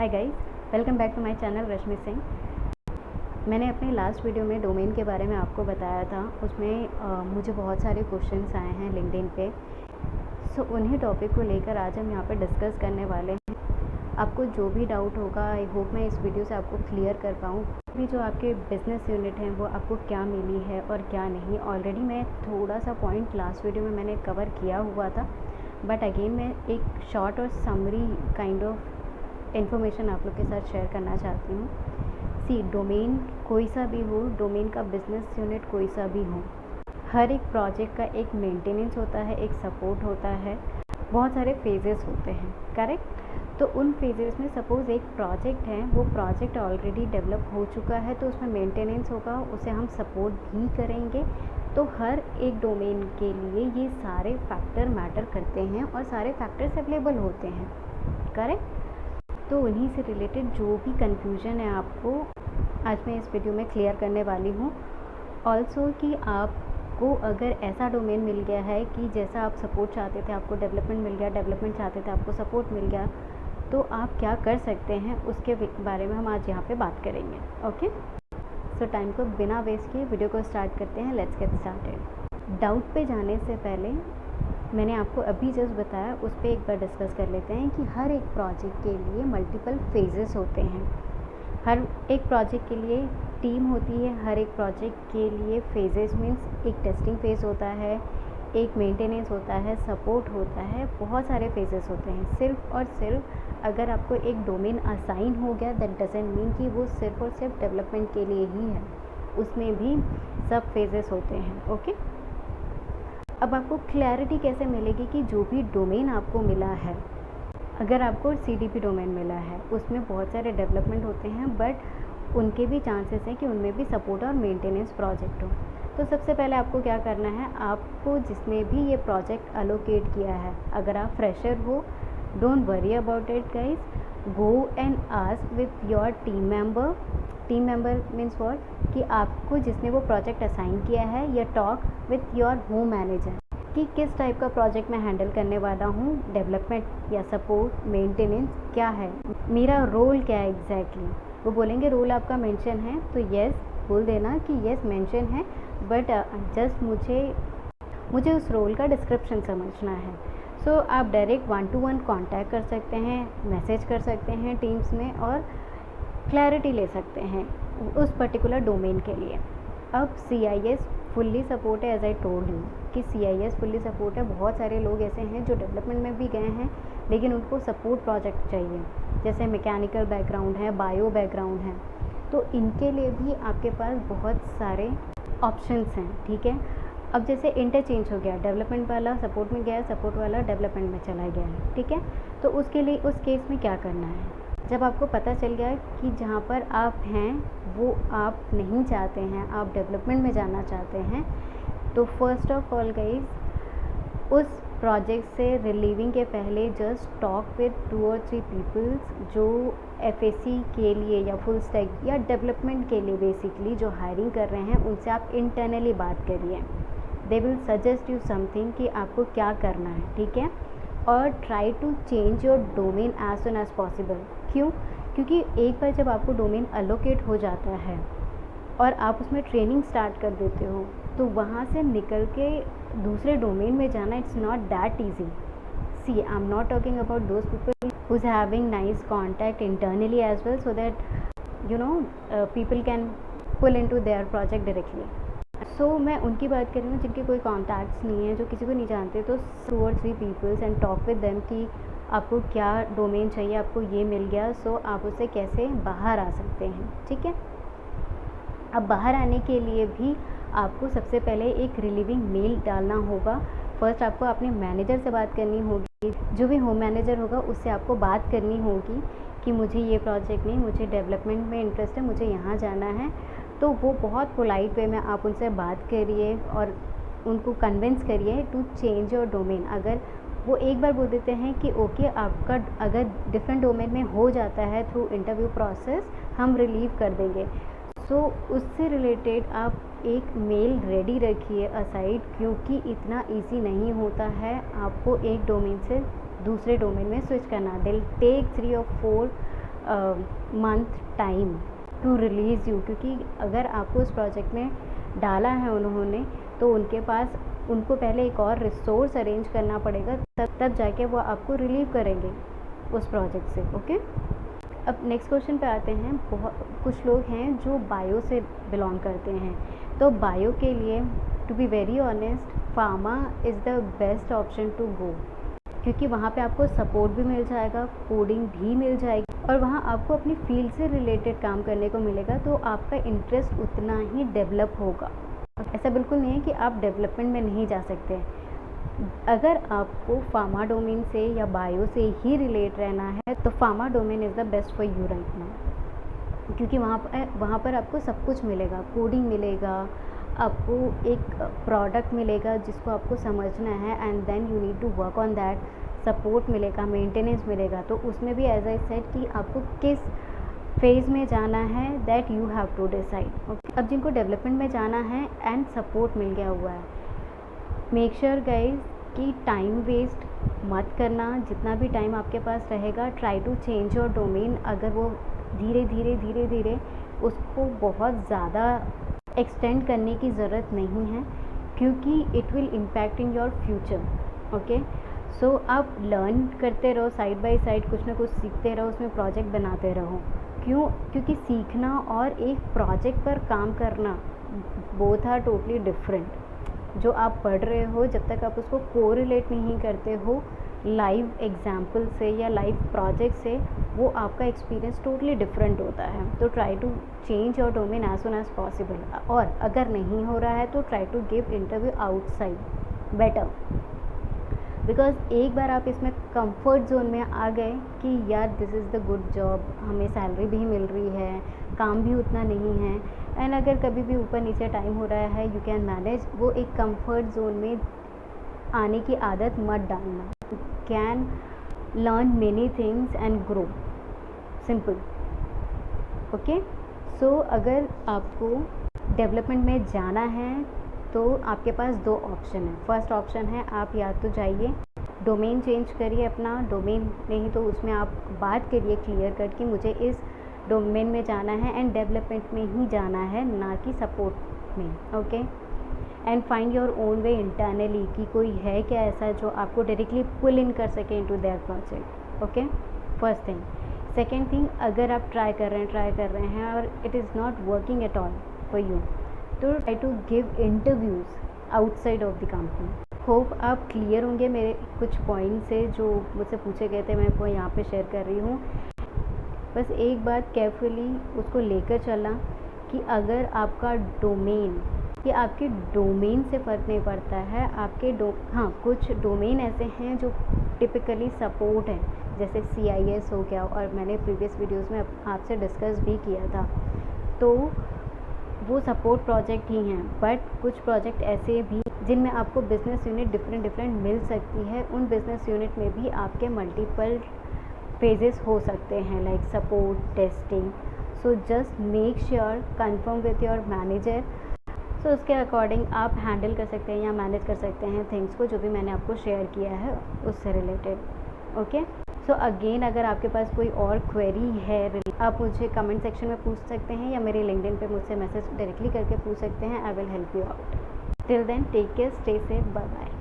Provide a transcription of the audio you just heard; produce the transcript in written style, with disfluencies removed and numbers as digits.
Hi guys, welcome back to my channel Rashmi Singh. मैंने अपने last video में डोमेन के बारे में आपको बताया था। उसमें मुझे बहुत सारे क्वेश्चंस आए हैं लिंक्डइन पे। सो उन्हीं टॉपिक को लेकर आज हम यहाँ पे डिस्कस करने वाले हैं। आपको जो भी डाउट होगा, आई होप मैं इस वीडियो से आपको क्लियर कर पाऊँ कि जो आपके बिज़नेस यूनिट हैं वो आपको क्या मिली है और क्या नहीं। ऑलरेडी मैं थोड़ा सा पॉइंट लास्ट वीडियो में मैंने कवर किया हुआ था, बट अगेन मैं एक शॉर्ट और समरी काइंड ऑफ इन्फॉर्मेशन आप लोग के साथ शेयर करना चाहती हूँ। सी, डोमेन कोई सा भी हो, डोमेन का बिजनेस यूनिट कोई सा भी हो, हर एक प्रोजेक्ट का एक मेंटेनेंस होता है, एक सपोर्ट होता है, बहुत सारे फेजेस होते हैं, करेक्ट। तो उन फेजेस में सपोज़ एक प्रोजेक्ट है, वो प्रोजेक्ट ऑलरेडी डेवलप हो चुका है तो उसमें मेंटेनेंस होगा, उसे हम सपोर्ट भी करेंगे। तो हर एक डोमेन के लिए ये सारे फैक्टर मैटर करते हैं और सारे फैक्टर्स अवेलेबल होते हैं, करेक्ट। तो उन्हीं से रिलेटेड जो भी कंफ्यूजन है आपको आज मैं इस वीडियो में क्लियर करने वाली हूँ। ऑल्सो कि आपको अगर ऐसा डोमेन मिल गया है कि जैसा आप सपोर्ट चाहते थे आपको डेवलपमेंट मिल गया, डेवलपमेंट चाहते थे आपको सपोर्ट मिल गया, तो आप क्या कर सकते हैं उसके बारे में हम आज यहाँ पे बात करेंगे। ओके, सो टाइम को बिना वेस्ट किए वीडियो को स्टार्ट करते हैं। Let's get started. डाउट पे जाने से पहले मैंने आपको अभी जस्ट बताया, उस पर एक बार डिस्कस कर लेते हैं कि हर एक प्रोजेक्ट के लिए मल्टीपल फेजेस होते हैं। हर एक प्रोजेक्ट के लिए टीम होती है, हर एक प्रोजेक्ट के लिए फेजेस मीन्स एक टेस्टिंग फेज़ होता है, एक मेंटेनेंस होता है, सपोर्ट होता है, बहुत सारे फेजेस होते हैं। सिर्फ और सिर्फ अगर आपको एक डोमेन असाइन हो गया दैट डजंट मीन कि वो सिर्फ और सिर्फ डेवलपमेंट के लिए ही है, उसमें भी सब फेजेस होते हैं। ओके, अब आपको क्लैरिटी कैसे मिलेगी कि जो भी डोमेन आपको मिला है, अगर आपको CDP डोमेन मिला है उसमें बहुत सारे डेवलपमेंट होते हैं, बट उनके भी चांसेस हैं कि उनमें भी सपोर्ट और मेंटेनेंस प्रोजेक्ट हो। तो सबसे पहले आपको क्या करना है, आपको जिसने भी ये प्रोजेक्ट अलोकेट किया है, अगर आप फ्रेशर हो, don't worry about it guys, go and ask with your team member means what, कि आपको जिसने वो प्रोजेक्ट असाइन किया है, या talk with your home manager कि किस टाइप का प्रोजेक्ट मैं हैंडल करने वाला हूँ, डेवलपमेंट या सपोर्ट, मेंटेनेंस क्या है, मेरा रोल क्या है एग्जैक्टली। वो बोलेंगे रोल आपका मेंशन है तो येस बोल देना कि येस मेंशन है, बट जस्ट मुझे उस रोल का डिस्क्रिप्शन समझना है। सो आप डायरेक्ट 1-to-1 कांटेक्ट कर सकते हैं, मैसेज कर सकते हैं टीम्स में और क्लैरिटी ले सकते हैं उस पर्टिकुलर डोमेन के लिए। अब CIS फुल्ली सपोर्ट है, एज आई टोल्ड यू कि CIS फुल्ली सपोर्ट है। बहुत सारे लोग ऐसे हैं जो डेवलपमेंट में भी गए हैं लेकिन उनको सपोर्ट प्रोजेक्ट चाहिए, जैसे मैकेनिकल बैकग्राउंड है, बायो बैकग्राउंड है, तो इनके लिए भी आपके पास बहुत सारे ऑप्शंस हैं, ठीक है। अब जैसे इंटरचेंज हो गया, डेवलपमेंट वाला सपोर्ट में गया, सपोर्ट वाला डेवलपमेंट में चला गया है, ठीक है। तो उसके लिए उस केस में क्या करना है, जब आपको पता चल गया कि जहाँ पर आप हैं वो आप नहीं चाहते हैं, आप डेवलपमेंट में जाना चाहते हैं, तो फर्स्ट ऑफ ऑल गाइस, उस प्रोजेक्ट से रिलीविंग के पहले just talk with 2 or 3 peoples जो FAC के लिए या फुल स्टैक या डेवलपमेंट के लिए बेसिकली जो हायरिंग कर रहे हैं, उनसे आप इंटरनली बात करिए। They will suggest you something कि आपको क्या करना है, ठीक है। और try to change your domain as soon as possible. क्यों? क्योंकि एक बार जब आपको डोमेन अलोकेट हो जाता है और आप उसमें ट्रेनिंग स्टार्ट कर देते हो, तो वहाँ से निकल के दूसरे डोमेन में जाना it's not that easy. See, I am not talking about those people who is having nice contact internally as well, so that you know people can pull into their project directly. So मैं उनकी बात कर रही हूँ जिनके कोई contacts नहीं है, जो किसी को नहीं जानते, तो 2 or 3 peoples and talk with them कि आपको क्या डोमेन चाहिए, आपको ये मिल गया, सो आप उससे कैसे बाहर आ सकते हैं, ठीक है। अब बाहर आने के लिए भी आपको सबसे पहले एक रिलीविंग मेल डालना होगा। फर्स्ट आपको अपने मैनेजर से बात करनी होगी, जो भी होम मैनेजर होगा उससे आपको बात करनी होगी कि मुझे ये प्रोजेक्ट नहीं, मुझे डेवलपमेंट में इंटरेस्ट है, मुझे यहाँ जाना है। तो वो बहुत पोलाइट वे में आप उनसे बात करिए और उनको कन्विंस करिए टू चेंज योर डोमेन। अगर वो एक बार बोल देते हैं कि ओके आपका अगर डिफरेंट डोमेन में हो जाता है थ्रू इंटरव्यू प्रोसेस, हम रिलीव कर देंगे, सो उससे रिलेटेड आप एक मेल रेडी रखिए असाइड, क्योंकि इतना इजी नहीं होता है आपको एक डोमेन से दूसरे डोमेन में स्विच करना। They'll take 3 or 4 month time to release you, क्योंकि अगर आपको उस प्रोजेक्ट में डाला है उन्होंने तो उनके पास उनको पहले एक और रिसोर्स अरेंज करना पड़ेगा, तब जाके वो आपको रिलीव करेंगे उस प्रोजेक्ट से। ओके, अब नेक्स्ट क्वेश्चन पे आते हैं। कुछ लोग हैं जो बायो से बिलोंग करते हैं, तो बायो के लिए to be very honest pharma is the best option to go, क्योंकि वहाँ पे आपको सपोर्ट भी मिल जाएगा, कोडिंग भी मिल जाएगी और वहाँ आपको अपनी फील्ड से रिलेटेड काम करने को मिलेगा, तो आपका इंटरेस्ट उतना ही डेवलप होगा। ऐसा बिल्कुल नहीं है कि आप डेवलपमेंट में नहीं जा सकते। अगर आपको फार्मा डोमेन से या बायो से ही रिलेट रहना है तो pharma domain is the best for you right now, क्योंकि वहाँ पर आपको सब कुछ मिलेगा, कोडिंग मिलेगा, आपको एक प्रोडक्ट मिलेगा जिसको आपको समझना है and then you need to work on that, support मिलेगा, मेंटेनेंस मिलेगा। तो उसमें भी एज आई सेड कि आपको किस फेज़ में जाना है that you have to decide. Okay, अब जिनको डेवलपमेंट में जाना है एंड सपोर्ट मिल गया हुआ है, मेक श्योर गाइज कि टाइम वेस्ट मत करना। जितना भी टाइम आपके पास रहेगा try to change your domain. अगर वो धीरे धीरे उसको बहुत ज़्यादा एक्सटेंड करने की ज़रूरत नहीं है, क्योंकि it will impact in your future. Okay, so आप लर्न करते रहो, साइड बाय साइड कुछ ना कुछ सीखते रहो, उसमें प्रोजेक्ट बनाते रहो। क्योंकि सीखना और एक प्रोजेक्ट पर काम करना बोथ आर टोटली डिफरेंट। जो आप पढ़ रहे हो जब तक आप उसको कोरिलेट नहीं करते हो लाइव एग्जाम्पल से या लाइव प्रोजेक्ट से, वो आपका एक्सपीरियंस टोटली डिफरेंट होता है। तो try to change your domain as soon as possible, और अगर नहीं हो रहा है तो try to give interview outside better, because एक बार आप इसमें कंफर्ट जोन में आ गए कि यार this is the good job, हमें सैलरी भी मिल रही है, काम भी उतना नहीं है, एंड अगर कभी भी ऊपर नीचे टाइम हो रहा है यू कैन मैनेज। वो एक कंफर्ट जोन में आने की आदत मत डालना। Can learn many things and grow, simple. Okay, so अगर आपको डेवलपमेंट में जाना है तो आपके पास दो ऑप्शन है। फर्स्ट ऑप्शन है आप या तो जाइए डोमेन चेंज करिए अपना, डोमेन नहीं तो उसमें आप बात करिए क्लियर कट कि मुझे इस डोमेन में जाना है एंड डेवलपमेंट में ही जाना है, ना कि सपोर्ट में। Okay, and find your own way internally कि कोई है क्या ऐसा जो आपको डायरेक्टली पुल इन कर सके into their project. Okay, first thing. Second thing, अगर आप ट्राई कर रहे हैं और it is not working at all for you, तो try to give interviews outside of the company. Hope आप क्लियर होंगे मेरे कुछ पॉइंट से जो मुझसे पूछे गए थे, मैं आपको यहाँ पे शेयर कर रही हूँ। बस एक बात केयरफुली उसको लेकर चलना कि अगर आपका डोमेन, ये आपके डोमेन से फ़र्क नहीं पड़ता है, आपके हाँ कुछ डोमेन ऐसे हैं जो टिपिकली सपोर्ट है, जैसे CIS हो गया, और मैंने प्रीवियस वीडियोस में आपसे डिस्कस भी किया था, तो वो सपोर्ट प्रोजेक्ट ही हैं। बट कुछ प्रोजेक्ट ऐसे भी जिनमें आपको बिज़नेस यूनिट डिफरेंट मिल सकती है, उन बिज़नेस यूनिट में भी आपके मल्टीपल फेजेस हो सकते हैं, like support, testing. So just make sure confirm with your manager, so उसके अकॉर्डिंग आप हैंडल कर सकते हैं या मैनेज कर सकते हैं थिंग्स को, जो भी मैंने आपको शेयर किया है उससे रिलेटेड। ओके, सो अगेन अगर आपके पास कोई और क्वेरी है आप मुझे कमेंट सेक्शन में पूछ सकते हैं या मेरे लिंक्डइन पे मुझसे मैसेज डायरेक्टली करके पूछ सकते हैं। I will help you out. Till then take care, stay safe, bye bye.